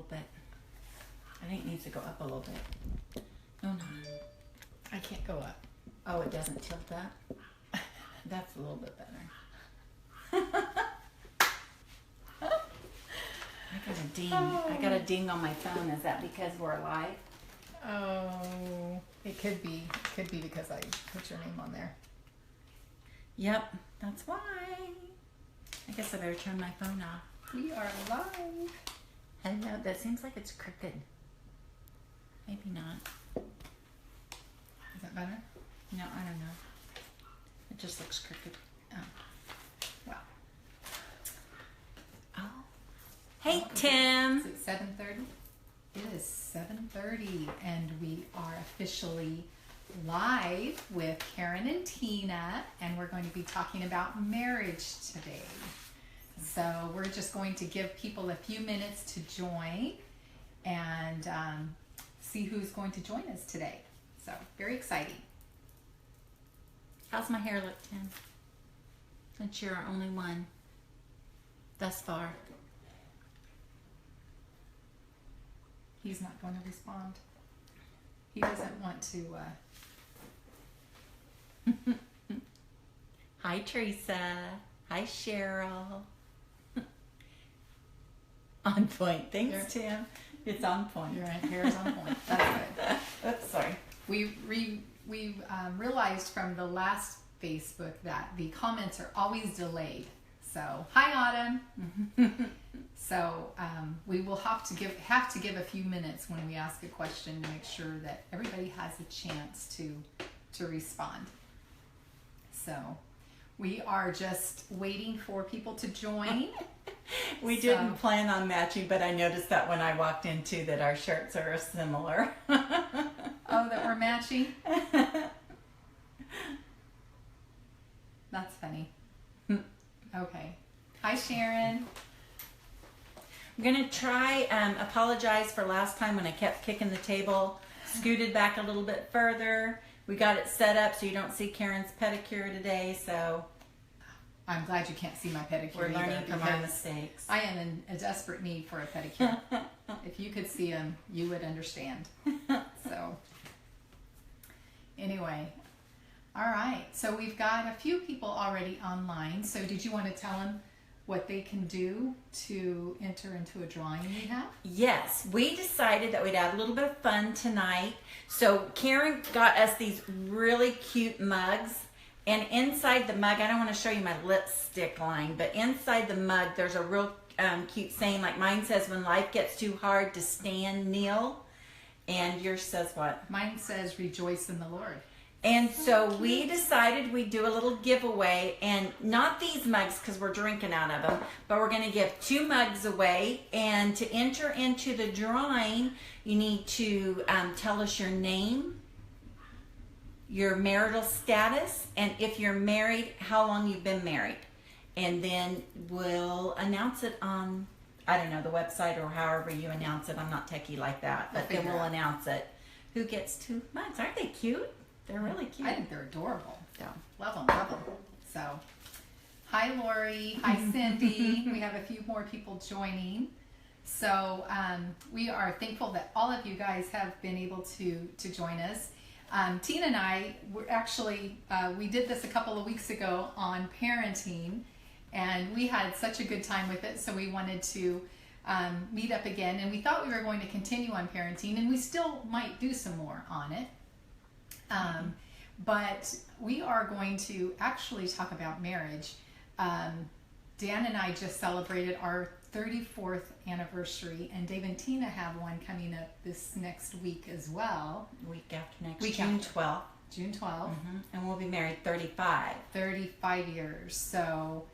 little bit. I think it needs to go up a little bit. No, no. I can't go up. Oh, it doesn't tilt up? That's a little bit better. I got a ding. I got a ding on my phone. Is that because we're live? Oh, it could be. It could be because I put your name on there. Yep, that's why. I guess I better turn my phone off. We are live. Hello, that seems like it's crooked. Maybe not. Is that better? No, I don't know. It just looks crooked. Oh. Wow. Oh. Hey, Tim. Is it 7:30? It is 7:30 and we are officially live with Karen and Tina, and we're going to be talking about marriage today. So we're just going to give people a few minutes to join and see who's going to join us today. So very exciting. How's my hair look, Tim? Since you're our only one thus far. He's not going to respond. He doesn't want to. Hi, Teresa. Hi, Cheryl. On point. Thanks, Tim. It's on point. Your hair's on point. That's good. Oops, sorry. We realized from the last Facebook that the comments are always delayed. So, hi Autumn. So we will have to give a few minutes when we ask a question to make sure that everybody has a chance to respond. So we are just waiting for people to join. We didn't plan on matching, but I noticed that when I walked in too that our shirts are similar. Oh, that we're matching? That's funny. Okay. Hi, Sharon. I'm going to try apologize for last time when I kept kicking the table. Scooted back a little bit further. We got it set up so you don't see Karen's pedicure today, so I'm glad you can't see my pedicure. We're learning either, from our mistakes. I am in a desperate need for a pedicure. If you could see them, you would understand. So, anyway, all right. So we've got a few people already online. So did you want to tell them what they can do to enter into a drawing we have? Yes, we decided that we'd add a little bit of fun tonight. So Karen got us these really cute mugs. And inside the mug, I don't want to show you my lipstick line, but inside the mug, there's a real cute saying. Like mine says, when life gets too hard to stand, kneel. And yours says what? Mine says, rejoice in the Lord. And so we decided we'd do a little giveaway, and not these mugs because we're drinking out of them, but we're going to give 2 mugs away. And to enter into the drawing, you need to tell us your name, your marital status, and if you're married, how long you've been married. And then we'll announce it on, I don't know, the website or however you announce it. I'm not techie like that, but then we'll announce it. Who gets 2 mugs? Aren't they cute? They're really cute. I think they're adorable. Yeah. Love them, love them. So, hi Lori, hi Cindy. We have a few more people joining. So we are thankful that all of you guys have been able to join us. Tina and I were actually, we did this a couple of weeks ago on parenting, and we had such a good time with it, so we wanted to meet up again, and we thought we were going to continue on parenting, and we still might do some more on it. But we are going to actually talk about marriage. Dan and I just celebrated our 34th anniversary, and Dave and Tina have one coming up this next week as well. Week after next, June 12th. June 12th. And we'll be married 35. 35 years. So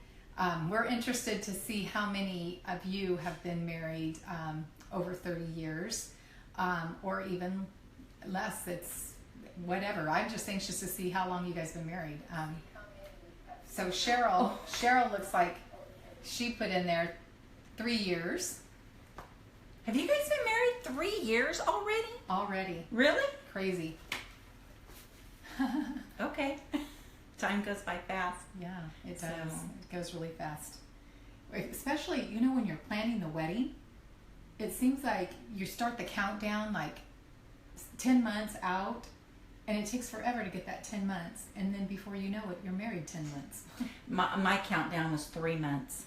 we're interested to see how many of you have been married over 30 years, or even less. It's whatever. I'm just anxious to see how long you guys have been married. So Cheryl looks like she put in there 3 years. Have you guys been married 3 years already? Already. Really? Crazy. Okay. Time goes by fast. Yeah, it does. It goes really fast. Especially, when you're planning the wedding, it seems like you start the countdown like 10 months out, and it takes forever to get that 10 months, and then before you know it, you're married 10 months. My countdown was 3 months.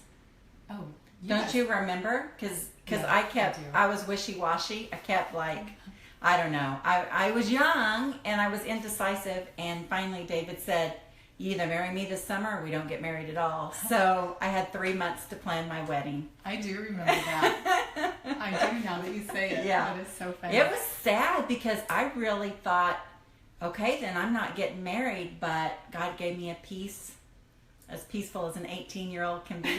Oh, Don't you remember? Because Yeah, I was wishy-washy. I kept like, I don't know. I was young and I was indecisive, and finally David said, you either marry me this summer or we don't get married at all. So I had 3 months to plan my wedding. I do remember that. I do now that you say it. Yeah. That is so funny. It was sad because I really thought, okay, then I'm not getting married, but God gave me a peace as peaceful as an 18-year-old can be.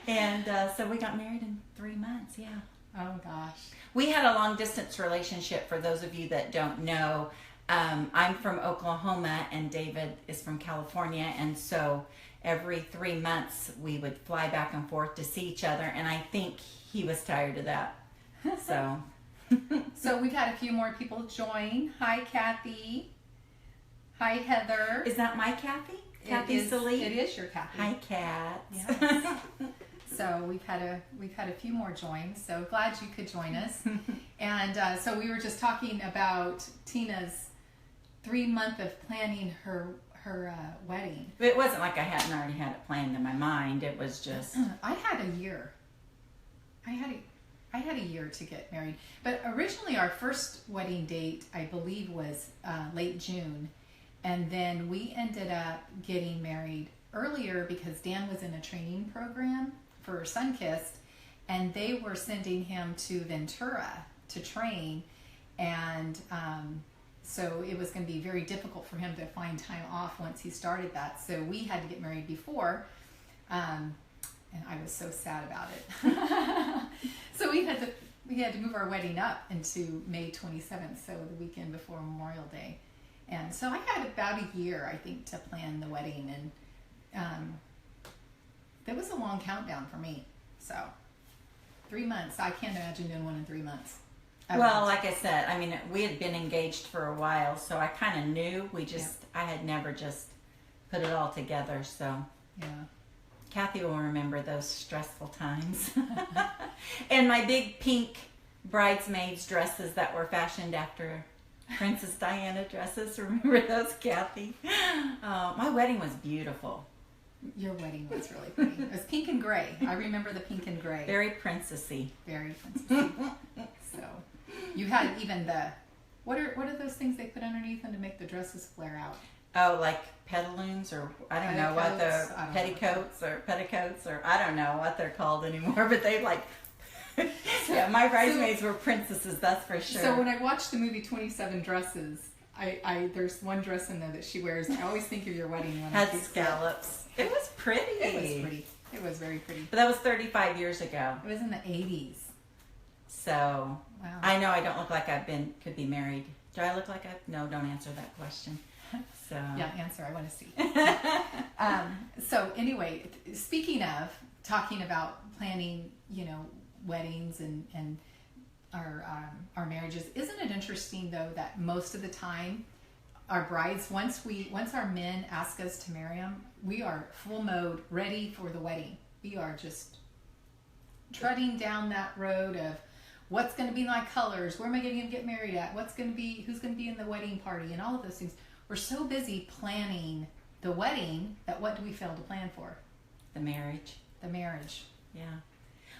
And so we got married in 3 months, yeah. Oh, gosh. We had a long-distance relationship, for those of you that don't know. I'm from Oklahoma and David is from California, and so every 3 months we would fly back and forth to see each other, and I think he was tired of that. So, So we've had a few more people join. Hi, Kathy. Hi, Heather. is that my Kathy? Kathy It Salee? is your Kathy. Hi, Kat. Yes. So we've had a few more join. So glad you could join us. And so we were just talking about Tina's 3 month of planning her wedding. It wasn't like I hadn't already had it planned in my mind. It was just, I had a year. I had a year to get married. But originally our first wedding date, I believe, was late June. And then we ended up getting married earlier because Dan was in a training program for Sunkissed, and they were sending him to Ventura to train. And so it was going to be very difficult for him to find time off once he started that. So we had to get married before. And I was so sad about it. So we had to move our wedding up into May 27th, so the weekend before Memorial Day. And so I had about a year, I think, to plan the wedding, and it was a long countdown for me. So 3 months, I can't imagine doing one in 3 months. well, like I said, I mean, we had been engaged for a while, so I kind of knew. I had never just put it all together, so. Yeah. Kathy will remember those stressful times. And my big pink bridesmaids dresses that were fashioned after Princess Diana dresses. Remember those, Kathy? My wedding was beautiful. Your wedding was really pretty. It was pink and gray. I remember the pink and gray. Very princessy. Very princessy. So you had even what are those things they put underneath them to make the dresses flare out? Oh, like petaloons, or I don't know what Petticoats? the I don't know. petticoats or petticoats, or I don't know what they're called anymore, but they like, yeah, my bridesmaids were princesses, that's for sure. So when I watch the movie 27 Dresses, I there's one dress in there that she wears. I always think of your wedding when I Had think of it. scallops. It was pretty. It was pretty. It was very pretty. But that was 35 years ago. It was in the 80s. So Wow. I know I don't look like could be married. Do I look like no, don't answer that question. So Yeah, answer. I want to see. So anyway, speaking of talking about planning, weddings and our marriages, isn't it interesting though that most of the time our brides, once our men ask us to marry them, we are full mode, ready for the wedding. We are just treading down that road of what's going to be my colors, where am I going to get married at, who's going to be in the wedding party, and all of those things. We're so busy planning the wedding that what do we fail to plan for? the marriage. The marriage. Yeah.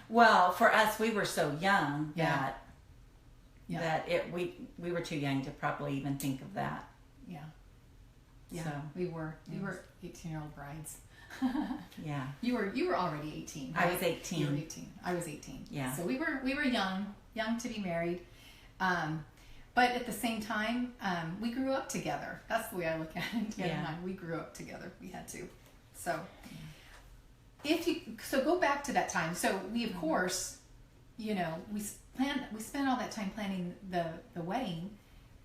Well, for us, we were so young Yeah. that we were too young to probably even think of that. Yeah. Yeah. So, We were 18-year-old brides. yeah. You were already 18. I right? was 18. You were 18. I was 18. Yeah. So we were young to be married. But at the same time, we grew up together. That's the way I look at it. Ted and I, we grew up together. We had to. So go back to that time. So we, of course, we spent all that time planning the wedding.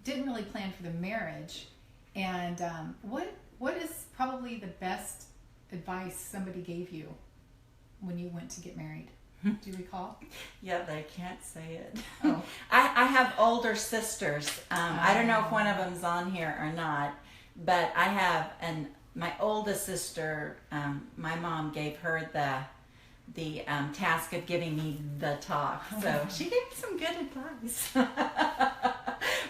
Didn't really plan for the marriage. And what is probably the best advice somebody gave you when you went to get married? Do you recall? Yeah, but I can't say it. Oh. I have older sisters. I don't know if one of them's on here or not, but I have, my oldest sister, my mom gave her task of giving me the talk. So she gave me some good advice.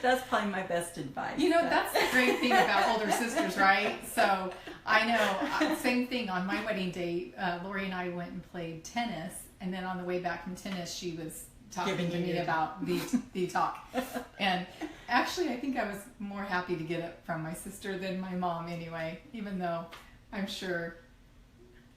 That's probably my best advice. You know, that's the great thing about older sisters, right? So I know, same thing on my wedding day, Lori and I went and played tennis, and then on the way back from tennis, she was talking to me about the talk. And actually, I think I was more happy to get it from my sister than my mom anyway, even though I'm sure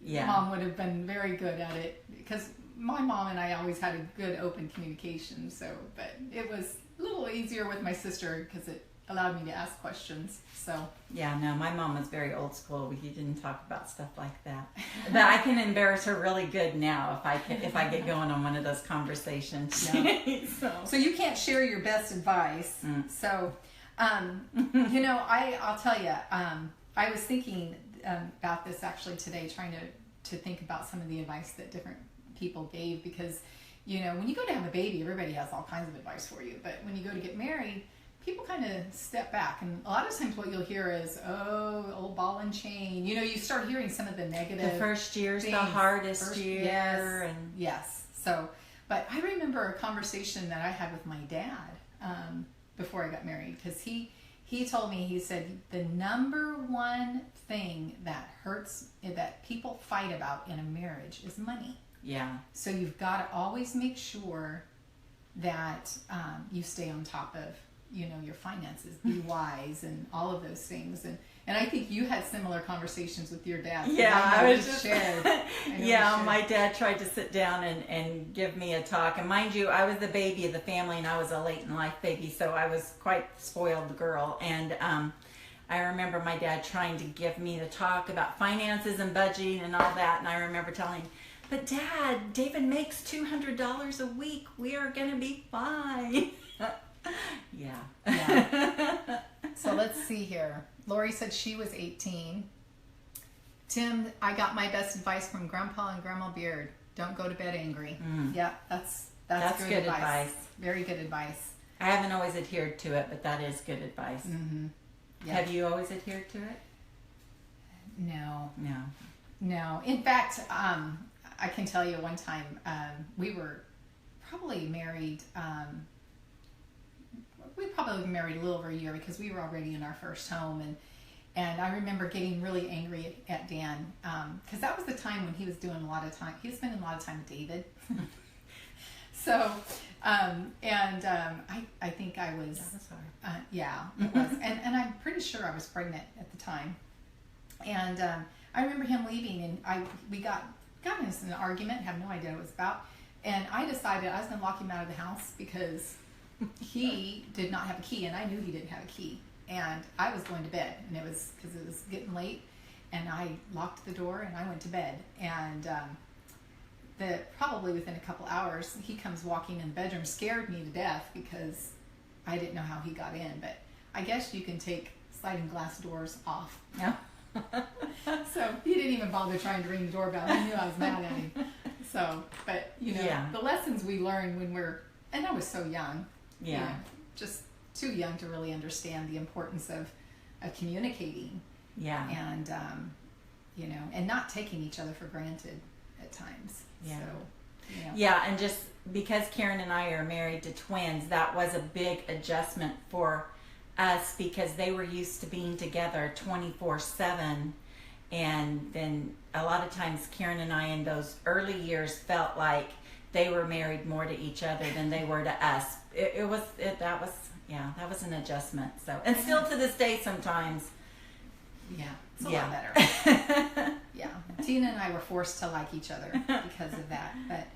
Mom would have been very good at it, because my mom and I always had a good open communication. So, but it was a little easier with my sister because it allowed me to ask questions. So yeah, no, my mom was very old school. We didn't talk about stuff like that. But I can embarrass her really good now if I get going on one of those conversations. Yeah. So you can't share your best advice. So you know, I'll tell you, I was thinking about this actually today, trying to think about some of the advice that different people gave, because you know, when you go to have a baby, everybody has all kinds of advice for you, but when you go to get married, people kind of step back, and a lot of times what you'll hear is, oh, old ball and chain. You know, you start hearing some of the negative. The first year's the hardest year. Yes, yes. So, but I remember a conversation that I had with my dad before I got married, because he told me, he said, the number one thing that hurts, that people fight about in a marriage, is money. Yeah. So you've got to always make sure that you stay on top of, you know, your finances, be wise, and all of those things. And I think you had similar conversations with your dad. Yeah, I was just shared. Yeah, my dad tried to sit down and give me a talk. And mind you, I was the baby of the family, and I was a late in life baby, so I was quite spoiled girl. And I remember my dad trying to give me the talk about finances and budgeting and all that. And I remember telling him, but Dad, David makes $200 a week. We are going to be fine. Yeah. So let's see here. Lori said she was 18. Tim, I got my best advice from Grandpa and Grandma Beard. Don't go to bed angry. Yeah, that's good advice. Very good advice. I haven't always adhered to it, but that is good advice. Mm-hmm. Yeah. Have you always adhered to it? No. In fact, I can tell you one time, we were probably married, we probably been married a little over a year, because we were already in our first home, and I remember getting really angry at Dan, because that was the time when he was spending a lot of time with David. So, I think I was, yeah, it was, and I'm pretty sure I was pregnant at the time, and I remember him leaving, and we got into an argument, have no idea what it was about, and I decided I was going to lock him out of the house because he did not have a key, and I knew he didn't have a key, and I was going to bed, and it was because it was getting late, and I locked the door and I went to bed, and probably within a couple hours he comes walking in the bedroom, scared me to death because I didn't know how he got in, but I guess you can take sliding glass doors off. Yeah. So he didn't even bother trying to ring the doorbell. He knew I was mad at him. So, but you know, the lessons we learn when and I was so young. Yeah. You know, just too young to really understand the importance of communicating. Yeah. And, you know, and not taking each other for granted at times. Yeah. So, yeah, and just because Karen and I are married to twins, that was a big adjustment for us, because they were used to being together 24/7, and then a lot of times Karen and I in those early years felt like they were married more to each other than they were to us. That was an adjustment. So, and still to this day sometimes. Yeah, it's a lot better. Yeah, Tina and I were forced to like each other because of that. But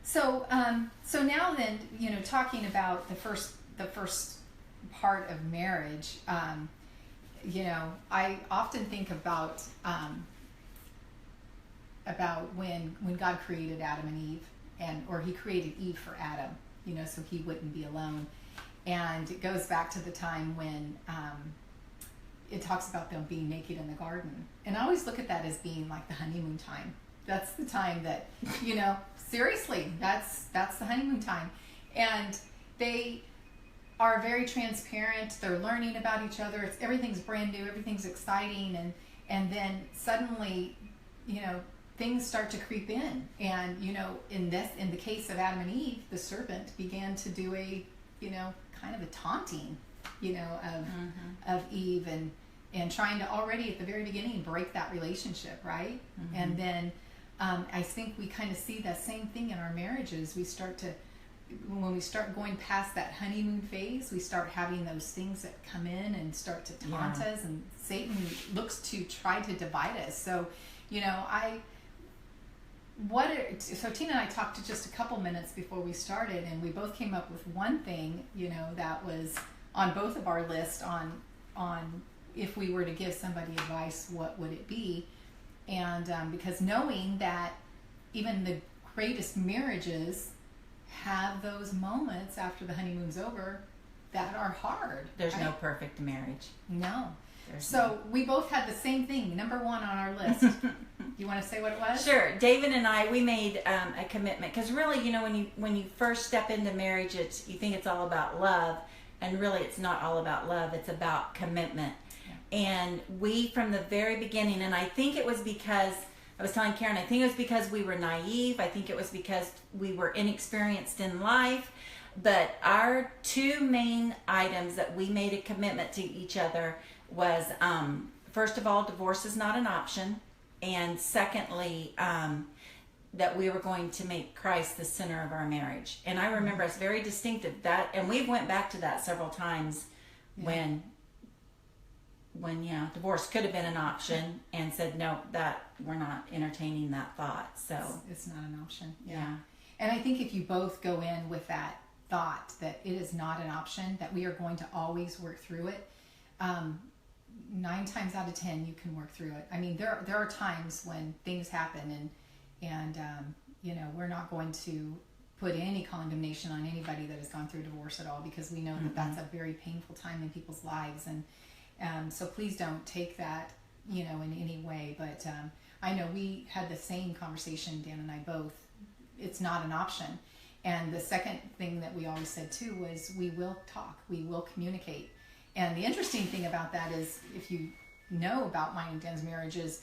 so now then, you know, talking about the first part of marriage, you know, I often think about when God created Adam and Eve, or he created Eve for Adam, you know, so he wouldn't be alone. And it goes back to the time when it talks about them being naked in the garden. And I always look at that as being like the honeymoon time. That's the time that, you know, seriously, that's the honeymoon time. And they are very transparent. They're learning about each other. Everything's brand new. Everything's exciting. And then suddenly, you know, things start to creep in. And, in the case of Adam and Eve, the serpent began to do a, kind of a taunting, of Eve and trying to already at the very beginning break that relationship, right? Mm-hmm. And then I think we kind of see that same thing in our marriages. When we start going past that honeymoon phase, we start having those things that come in and start to taunt us, and Satan looks to try to divide us. So, so Tina and I talked just a couple minutes before we started, and we both came up with one thing, that was on both of our list on if we were to give somebody advice, what would it be? And because knowing that even the greatest marriages have those moments after the honeymoon's over that are hard. There's no perfect marriage. No. So we both had the same thing, number one on our list. You want to say what it was? Sure. David and I, we made a commitment, because really, when you first step into marriage, you think it's all about love, and really it's not all about love. It's about commitment. Yeah. And we, from the very beginning, and I think it was because I was telling Karen, I think it was because we were naive. I think it was because we were inexperienced in life. But our two main items that we made a commitment to each other was, first of all, divorce is not an option. And secondly, that we were going to make Christ the center of our marriage. And I remember us very distinctive that, and we went back to that several times when divorce could have been an option, and said, no, that we're not entertaining that thought. So it's not an option. Yeah. And I think if you both go in with that thought that it is not an option, that we are going to always work through it, 9 times out of 10 you can work through it. I mean, there are times when things happen and we're not going to put any condemnation on anybody that has gone through divorce at all, because we know that that's a very painful time in people's lives. And so please don't take that, in any way. But I know we had the same conversation, Dan and I both. It's not an option. And the second thing that we always said too was, we will talk, we will communicate. And the interesting thing about that is, if you know about mine and Dan's marriages,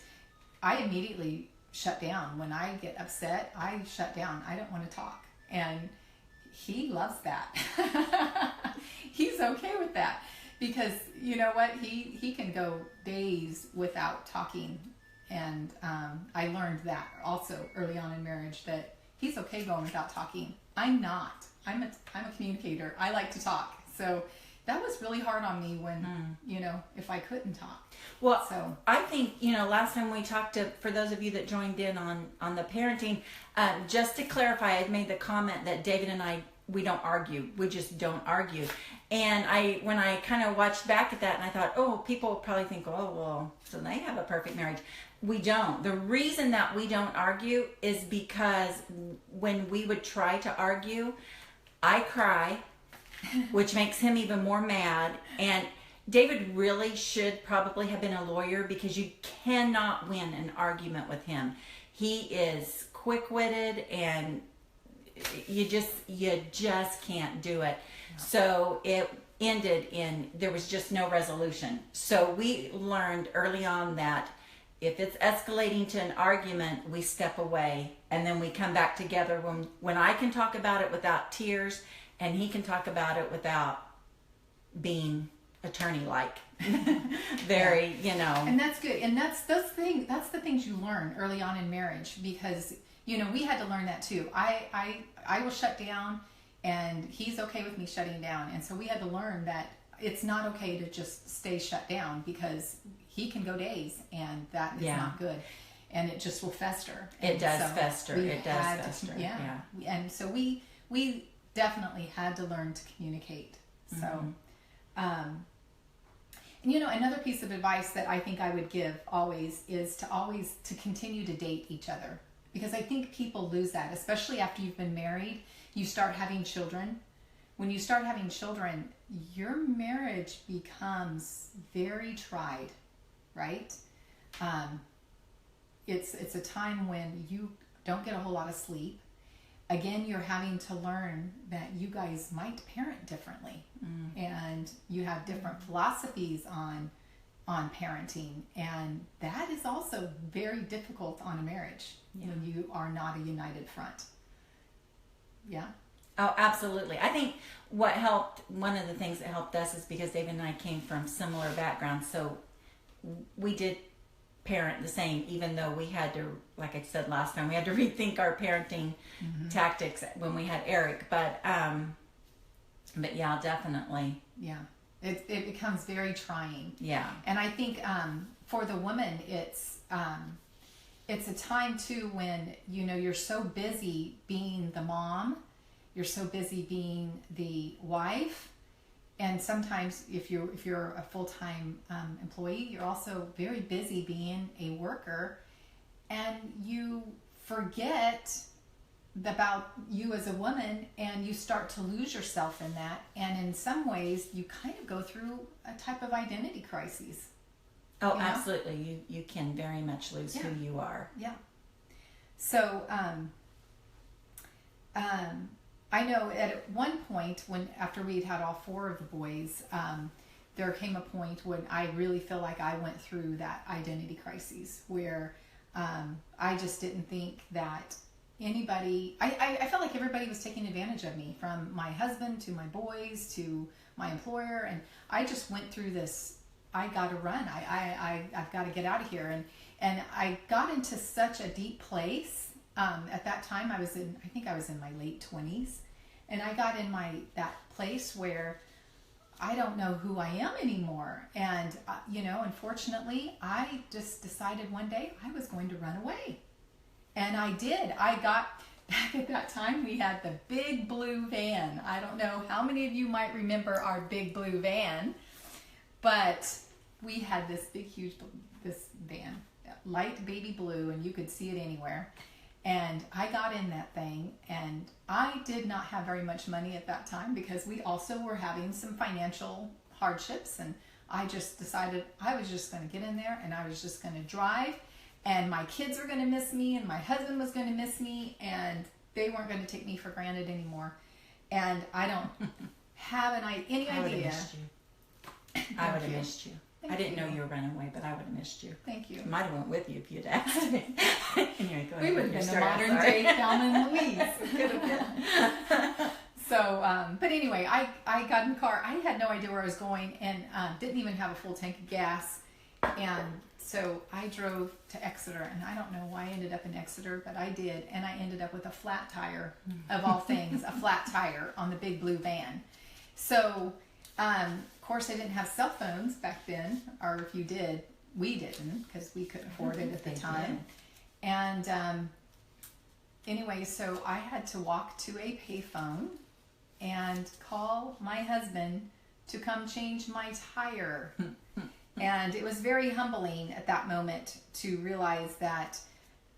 I immediately shut down. When I get upset, I shut down. I don't want to talk. And he loves that. He's okay with that, because you know what? He can go days without talking. And I learned that also early on in marriage, that he's okay going without talking. I'm not. I'm a communicator. I like to talk. So that was really hard on me when, if I couldn't talk. Well, so I think, last time we talked for those of you that joined in on the parenting, just to clarify, I had made the comment that David and I, we don't argue. We just don't argue. And when I kind of watched back at that, and I thought, people will probably think, so they have a perfect marriage. We don't. The reason that we don't argue is because when we would try to argue, I cry, which makes him even more mad. And David really should probably have been a lawyer, because you cannot win an argument with him. He is quick-witted, and you just can't do it. So it ended in, there was just no resolution. So we learned early on that if it's escalating to an argument, we step away, and then we come back together when I can talk about it without tears, and he can talk about it without being attorney-like. Very, And that's good. And that's the things you learn early on in marriage, because, we had to learn that too. I will shut down, and he's okay with me shutting down. And so we had to learn that it's not okay to just stay shut down, because he can go days, and that is not good. And it just will fester. It does fester. It does fester. Yeah. And so we definitely had to learn to communicate. So, and another piece of advice that I think I would give always is to continue to date each other, because I think people lose that, especially after you've been married. You start having children. When you start having children, your marriage becomes very tried, right? It's a time when you don't get a whole lot of sleep. Again, you're having to learn that you guys might parent differently, and you have different philosophies on on parenting, and that is also very difficult on a marriage when you are not a united front. Yeah. Oh, absolutely. I think one of the things that helped us is because David and I came from similar backgrounds, so we did parent the same, even though we had to, like I said last time, we had to rethink our parenting tactics when we had Eric. But yeah, definitely. Yeah. It becomes very trying. Yeah. And I think for the woman, it's a time too when, you know, you're so busy being the mom, you're so busy being the wife, and sometimes if you're a full-time employee, you're also very busy being a worker, and you forget about you as a woman, and you start to lose yourself in that, and in some ways you kind of go through a type of identity crisis. Oh, absolutely. You can very much lose who you are. Yeah. So I know at one point when after we'd had all four of the boys, there came a point when I really feel like I went through that identity crisis where I just didn't think that anybody, I felt like everybody was taking advantage of me, from my husband to my boys to my employer, and I just went through this, I gotta run, I've got to get out of here, and I got into such a deep place. At that time I think I was in my late 20s, and I got in that place where I don't know who I am anymore, and unfortunately I just decided one day I was going to run away. And I did. I got, back at that time, we had the big blue van. I don't know how many of you might remember our big blue van, but we had this big, huge, this van, light baby blue, and you could see it anywhere. And I got in that thing, and I did not have very much money at that time because we also were having some financial hardships, and I just decided I was just going to get in there, and I was just going to drive. And my kids were going to miss me, and my husband was going to miss me, and they weren't going to take me for granted anymore. And I don't have any idea. I would have missed you. I would have missed you. I didn't know you were running away, but I would have missed you. Thank you. I might have went with you if you'd asked me. Anyway, go ahead. We would have been the modern day Thelma and Louise. Could have been. So, but anyway, I got in the car. I had no idea where I was going, and didn't even have a full tank of gas. And so I drove to Exeter, and I don't know why I ended up in Exeter, but I did, and I ended up with a flat tire, of all things, a flat tire on the big blue van. So, of course, I didn't have cell phones back then, or if you did, we didn't, because we couldn't afford it at the time. And anyway, so I had to walk to a payphone and call my husband to come change my tire. And it was very humbling at that moment to realize that,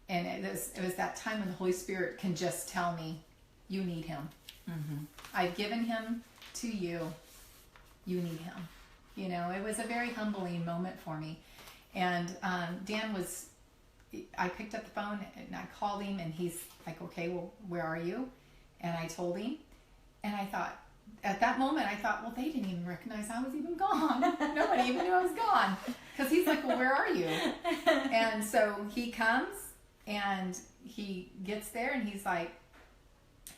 and it was that time when the Holy Spirit can just tell me, you need him. Mm-hmm. I've given him to you. You need him. You know, it was a very humbling moment for me. And Dan I picked up the phone and I called him, and he's like, okay, well, where are you? And I told him, and I thought, at that moment, I thought, well, they didn't even recognize I was even gone. Nobody even knew I was gone. Because he's like, well, where are you? And so he comes, and he gets there, and he's like,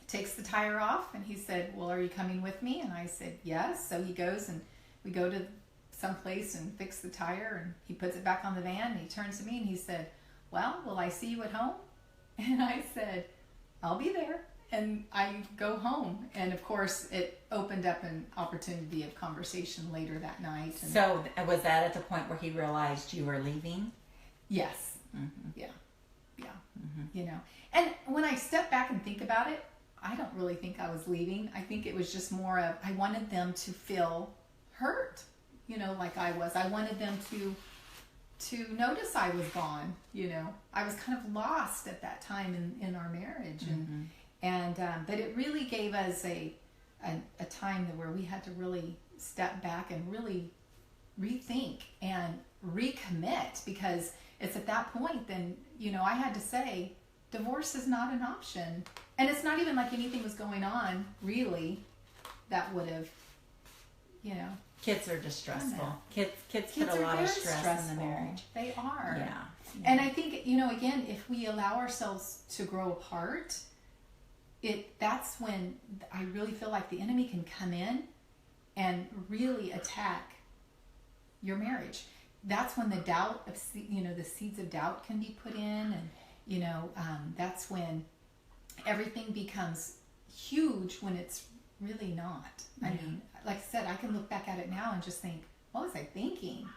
takes the tire off, and he said, well, are you coming with me? And I said, yes. So he goes, and we go to someplace and fix the tire, and he puts it back on the van, and he turns to me, and he said, well, will I see you at home? And I said, I'll be there. And I go home, and of course it opened up an opportunity of conversation later that night. And so was that at the point where he realized you were leaving? Yes. Mm-hmm. Yeah. Mm-hmm. You know, and when I step back and think about it, I don't really think I was leaving. I think it was just more of, I wanted them to feel hurt, you know, like I was. I wanted them to notice I was gone. You know, I was kind of lost at that time in our marriage. Mm-hmm. And but it really gave us a time where we had to really step back and really rethink and recommit, because it's at that point then, you know, I had to say divorce is not an option. And it's not even like anything was going on really that would have, you know, Kids are distressful. Kids put Kids a are lot very of stress stressful. in the marriage. They are. Yeah. And I think, again, if we allow ourselves to grow apart, that's when I really feel like the enemy can come in and really attack your marriage. That's when the doubt of, the seeds of doubt can be put in, and that's when everything becomes huge when it's really not. I mean, like I said, I can look back at it now and just think, what was I thinking?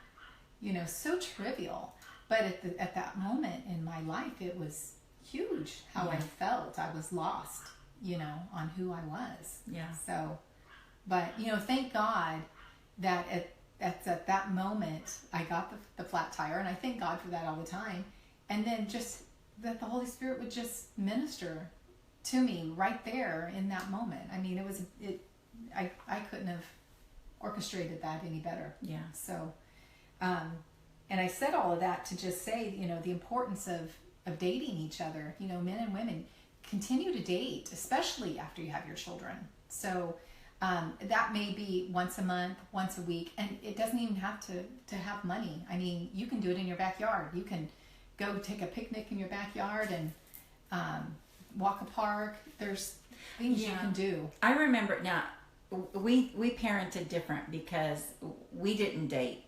So trivial. But at that moment in my life, it was huge how I felt. I was lost, on who I was. Yeah. So, but, thank God that at that moment, I got the flat tire, and I thank God for that all the time. And then just that the Holy Spirit would just minister to me right there in that moment. I mean, I couldn't have orchestrated that any better. Yeah. So, and I said all of that to just say, the importance of dating each other. Men and women continue to date, especially after you have your children. So that may be once a month, once a week, and it doesn't even have to have money. I mean, you can do it in your backyard. You can go take a picnic in your backyard and walk a park. There's things you can do. I remember now. We parented different because we didn't date.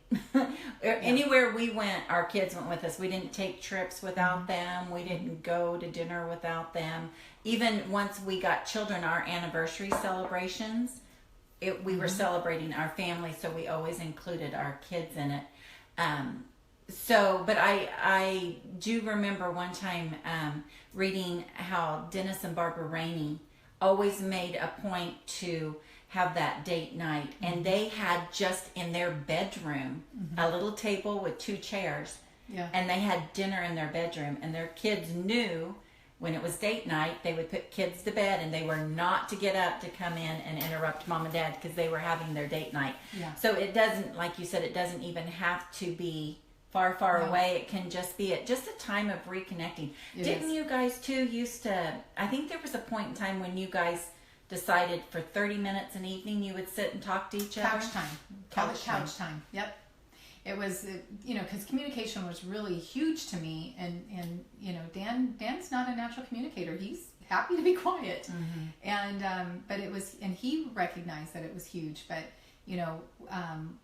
Anywhere we went, our kids went with us. We didn't take trips without them. We didn't go to dinner without them. Even once we got children, our anniversary celebrations, we were celebrating our family, so we always included our kids in it. But I do remember one time reading how Dennis and Barbara Rainey always made a point to have that date night, and they had just in their bedroom a little table with 2 chairs, and they had dinner in their bedroom, and their kids knew when it was date night they would put kids to bed, and they were not to get up to come in and interrupt mom and dad because they were having their date night. So it doesn't, like you said, it doesn't even have to be far away. It can just be just a time of reconnecting. Didn't you guys too used to, I think there was a point in time when you guys decided for 30 minutes an evening you would sit and talk to each other? Couch time. Couch time. Yep. It was, because communication was really huge to me, and Dan's not a natural communicator. He's happy to be quiet, and but it was, and he recognized that it was huge. But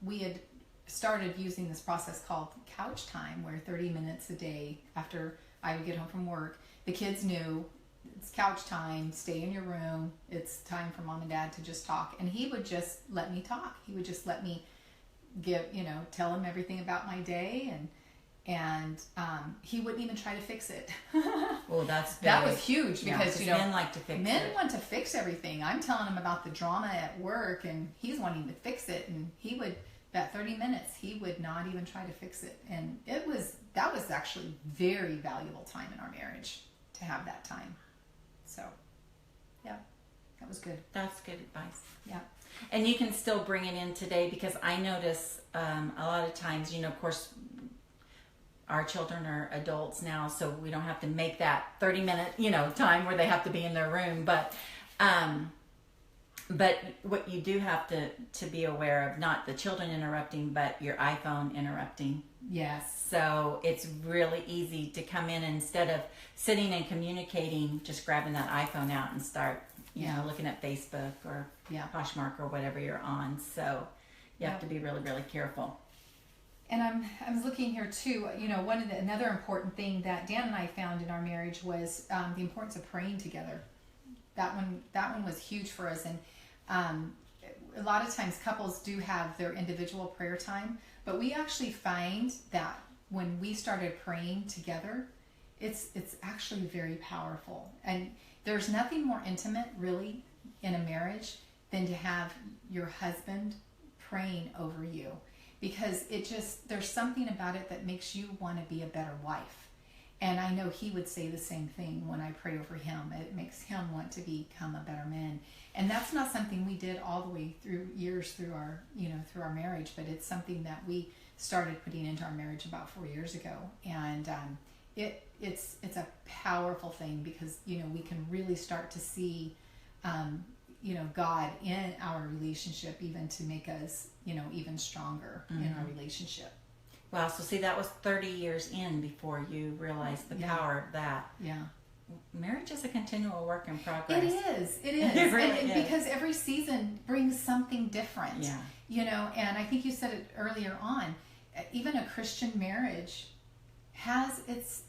we had started using this process called couch time, where 30 minutes a day after I would get home from work, the kids knew it's couch time, stay in your room, it's time for mom and dad to just talk. And he would just let me talk. He would just let me tell him everything about my day, and he wouldn't even try to fix it. Well, that was huge, because men like to fix men want to fix everything. I'm telling him about the drama at work, and he's wanting to fix it, and he would, that 30 minutes, he would not even try to fix it. And that was actually very valuable time in our marriage, to have that time. So, yeah, that was good. That's good advice. Yeah. And you can still bring it in today, because I notice a lot of times, of course, our children are adults now, so we don't have to make that 30-minute, time where they have to be in their room. But what you do have to be aware of, not the children interrupting, but your iPhone interrupting. Yes. So it's really easy to come in, instead of sitting and communicating, just grabbing that iPhone out and start, looking at Facebook or Poshmark or whatever you're on. So you have to be really, really careful. And I was looking here too. Another important thing that Dan and I found in our marriage was the importance of praying together. That one was huge for us. And a lot of times couples do have their individual prayer time, but we actually find that when we started praying together, it's actually very powerful. And there's nothing more intimate, really, in a marriage than to have your husband praying over you, because there's something about it that makes you want to be a better wife. And I know he would say the same thing when I pray over him. It makes him want to become a better man. And that's not something we did all the way through our marriage, but it's something that we started putting into our marriage about 4 years ago. And it's a powerful thing, because we can really start to see God in our relationship, even to make us, even stronger in our relationship. Wow. So see, that was 30 years in before you realized the power of that. Yeah. Marriage is a continual work in progress. It is. It really is. Because every season brings something different. Yeah. And I think you said it earlier on, even a Christian marriage has its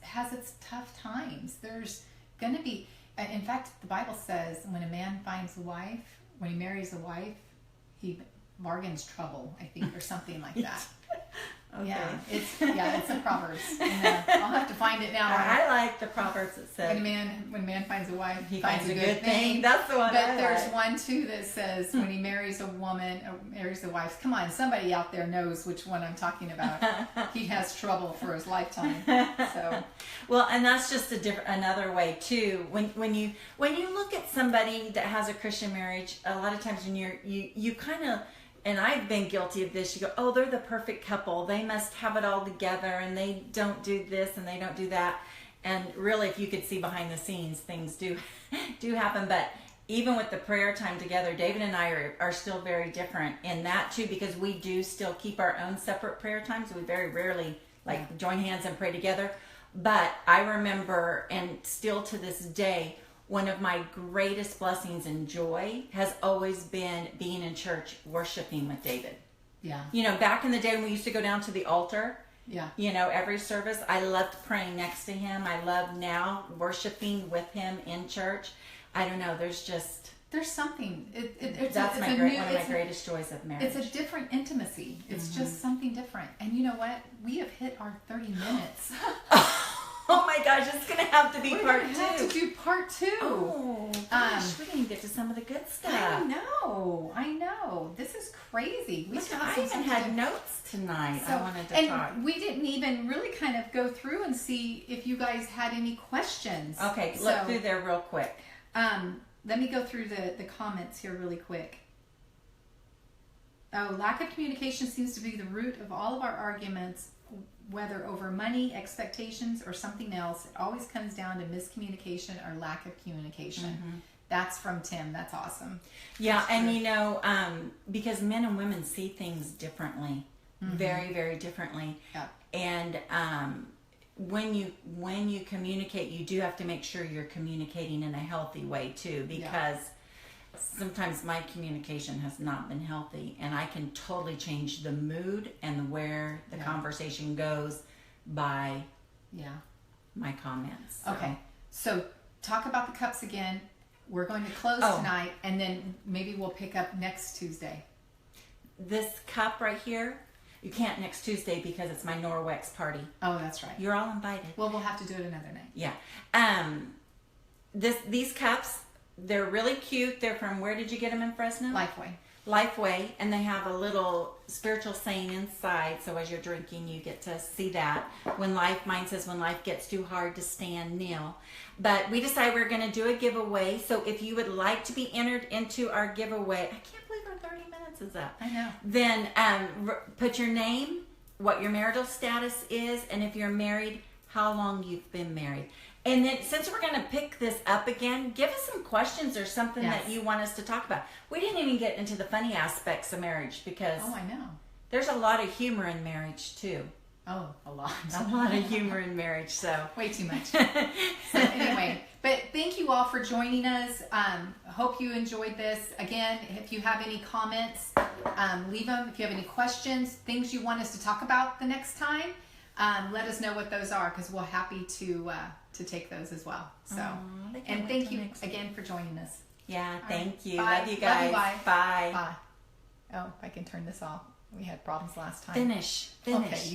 tough times. There's going to be, in fact, the Bible says when a man finds a wife, when he marries a wife, he bargains trouble, I think, or something like that. Okay. Yeah, it's a Proverbs. I'll have to find it now. I like the Proverbs that says when a man finds a wife, he finds a good thing. That's the one. But there's one too that says when he marries a woman, or marries a wife. Come on, somebody out there knows which one I'm talking about. He has trouble for his lifetime. So, well, and that's just another way too. When you look at somebody that has a Christian marriage, a lot of times when you kind of. And I've been guilty of this. You go, oh, they're the perfect couple. They must have it all together, and they don't do this and they don't do that. And really, if you could see behind the scenes, things do happen. But even with the prayer time together, David and I are still very different in that too, because we do still keep our own separate prayer times. We very rarely join hands and pray together. But I remember, and still to this day, one of my greatest blessings and joy has always been being in church worshiping with David. Yeah. Back in the day when we used to go down to the altar, yeah. Every service, I loved praying next to him. I love now worshiping with him in church. I don't know, there's something. That's one of my greatest joys of marriage. It's a different intimacy. It's just something different. And you know what? We have hit our 30 minutes. Oh my gosh, it's going to have to be part 2. We're going to have to do part 2. Oh, gosh, we didn't get to some of the good stuff. I know. This is crazy. I even had notes tonight. So, I wanted to talk. And we didn't even really kind of go through and see if you guys had any questions. Okay, look through there real quick. Let me go through the comments here really quick. Oh, lack of communication seems to be the root of all of our arguments. Whether over money, expectations, or something else, it always comes down to miscommunication or lack of communication. Mm-hmm. That's from Tim. That's awesome. Yeah, and because men and women see things differently, very, very differently. Yeah. And when you communicate, you do have to make sure you're communicating in a healthy way too, because sometimes my communication has not been healthy, and I can totally change the mood and where the conversation goes by my comments. So. Okay, so talk about the cups again. We're going to close tonight, and then maybe we'll pick up next Tuesday. This cup right here, you can't next Tuesday because it's my Norwex party. Oh, that's right. You're all invited. Well, we'll have to do it another night. Yeah. These cups, they're really cute. They're from, where did you get them in Fresno? Lifeway, and they have a little spiritual saying inside, so as you're drinking you get to see that. Mine says, when life gets too hard to stand, kneel. But we decided we're going to do a giveaway, so if you would like to be entered into our giveaway, I can't believe our 30 minutes is up. I know. Then put your name, what your marital status is, and if you're married, how long you've been married. And then, since we're going to pick this up again, give us some questions or something that you want us to talk about. We didn't even get into the funny aspects of marriage because I know. There's a lot of humor in marriage too. Oh, a lot. A lot of humor in marriage, so. Way too much. So anyway, but thank you all for joining us. Hope you enjoyed this. Again, if you have any comments, leave them. If you have any questions, things you want us to talk about the next time, let us know what those are, because we're happy to take those as well. So, and thank you again for joining us. Yeah, thank you. Bye. Love you guys. Love you, bye. Bye. Oh, if I can turn this off. We had problems last time. Finish. Okay.